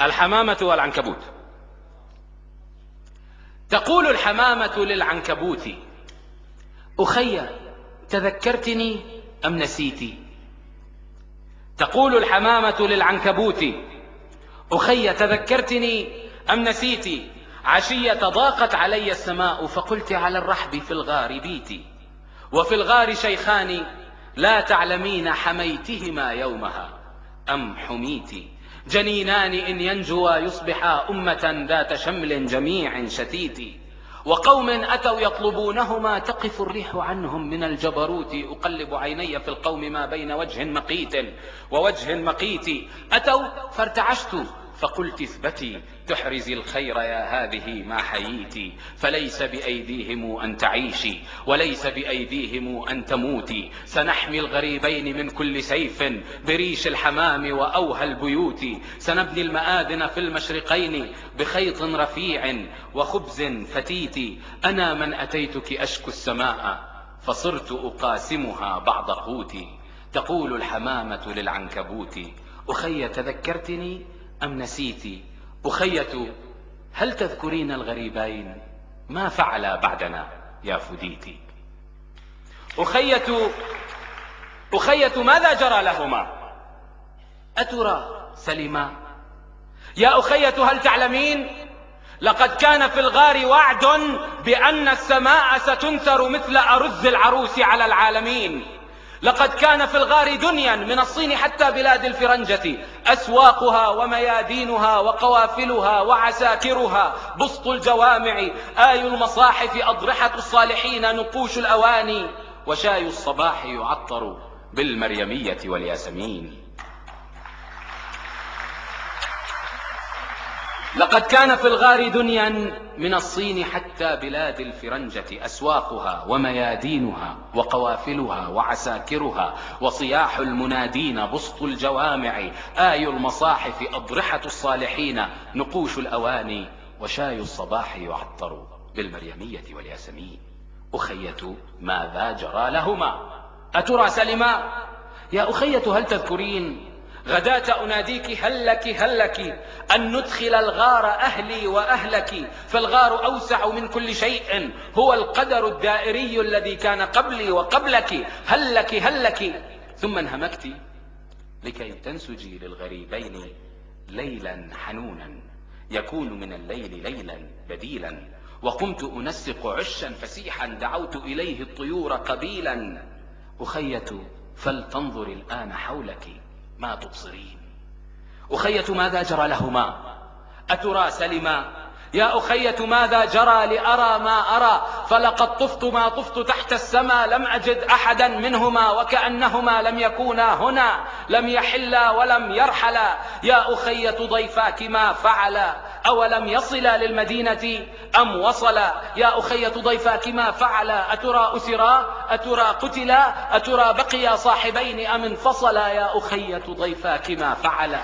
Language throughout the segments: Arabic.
الحمامة والعنكبوت. تقول الحمامة للعنكبوت: أخي تذكرتني أم نسيتي؟ تقول الحمامة للعنكبوت: أخي تذكرتني أم نسيتي؟ عشية ضاقت علي السماء فقلت على الرحب في الغار بيتي، وفي الغار شيخان لا تعلمين حميتهما يومها أم حميتي، جنينان إن ينجوا يصبحا أمة ذات شمل جميع شتيت، وقوم أتوا يطلبونهما تقف الريح عنهم من الجبروت، أقلب عيني في القوم ما بين وجه مقيت ووجه مقيت، أتوا فارتعشت فقلت اثبتي تحرزي الخير يا هذه ما حييتي، فليس بأيديهم أن تعيشي وليس بأيديهم أن تموتي، سنحمي الغريبين من كل سيف بريش الحمام وأوهى البيوت، سنبني المآذن في المشرقين بخيط رفيع وخبز فتيت، أنا من أتيتك أشكو السماء فصرت أقاسمها بعض قوتي. تقول الحمامة للعنكبوت: أخي تذكرتني أم نسيتي؟ أخية هل تذكرين الغريبين ما فعلا بعدنا يا فديتي؟ أخية ماذا جرى لهما؟ أترى سلما؟ يا أخية هل تعلمين؟ لقد كان في الغار وعد بأن السماء ستنثر مثل أرز العروس على العالمين، لقد كان في الغار دنيا من الصين حتى بلاد الفرنجة، أسواقها وميادينها وقوافلها وعساكرها، بسط الجوامع، آي المصاحف، أضرحة الصالحين، نقوش الأواني، وشاي الصباح يعطر بالمريمية والياسمين. لقد كان في الغار دنيا من الصين حتى بلاد الفرنجة، أسواقها وميادينها وقوافلها وعساكرها وصياح المنادين، بسط الجوامع، آي المصاحف، أضرحة الصالحين، نقوش الأواني، وشاي الصباح يعطر بالمريمية والياسمين. أخية ماذا جرى لهما؟ أترى سلما؟ يا أخية هل تذكرين غداة أناديك هل لك أن ندخل الغار أهلي وأهلك، فالغار أوسع من كل شيء، هو القدر الدائري الذي كان قبلي وقبلك، هل لك ثم انهمكت لكي تنسجي للغريبين ليلا حنونا يكون من الليل ليلا بديلا، وقمت أنسق عشا فسيحا دعوت إليه الطيور قبيلا. أخية فلتنظر الآن حولك ما تبصرين. أخية ماذا جرى لهما؟ أترى سلما؟ يا أخية ماذا جرى لأرى ما أرى؟ فلقد طفت ما طفت تحت السماء لم أجد أحدا منهما، وكأنهما لم يكونا هنا، لم يحلا ولم يرحلا. يا أخية ضيفاك ما فعلا؟ أولم يصلا للمدينة أم وصلا؟ يا أخية ضيفاك ما فعلا؟ أترى أسرا؟ أترى قتلا؟ أترى بقيا صاحبين أم انفصلا؟ يا أخية ضيفاك ما فعلا؟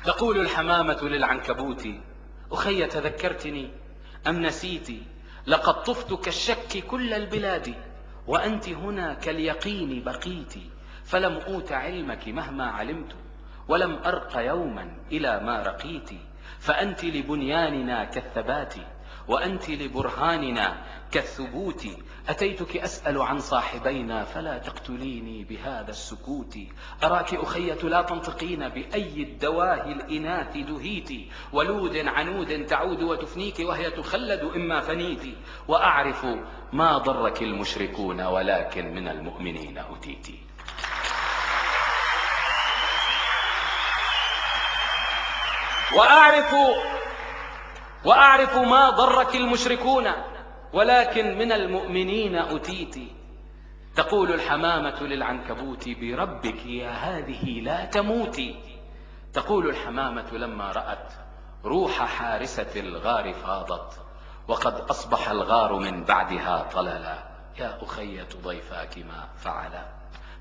تقول الحمامة للعنكبوت: أخي تذكرتني أم نسيتي؟ لقد طفت كالشك كل البلاد، وأنت هنا كاليقين بقيت، فلم أوت علمك مهما علمت، ولم أرق يوما إلى ما رقيت، فأنت لبنياننا كالثبات، وأنت لبرهاننا كالثبوت. أتيتك أسأل عن صاحبينا فلا تقتليني بهذا السكوت، أراك أخية لا تنطقين بأي الدواهي الإناث دهيت، ولود عنود تعود وتفنيك وهي تخلد إما فنيت، وأعرف ما ضرك المشركون ولكن من المؤمنين أتيت. وأعرف ما ضرك المشركون ولكن من المؤمنين أتيت. تقول الحمامة للعنكبوت: بربك يا هذه لا تموتي. تقول الحمامة لما رأت روح حارسة الغار فاضت، وقد أصبح الغار من بعدها طللا، يا أخية ضيفاك ما فعلا؟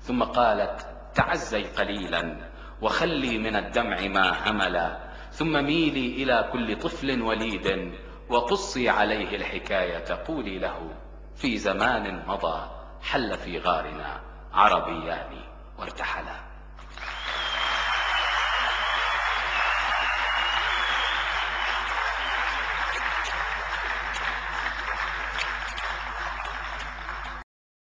ثم قالت: تعزي قليلا وخلي من الدمع ما هملا، ثم ميلي إلى كل طفل وليد وقصي عليه الحكاية، قولي له في زمان مضى حل في غارنا عربيان وارتحلا.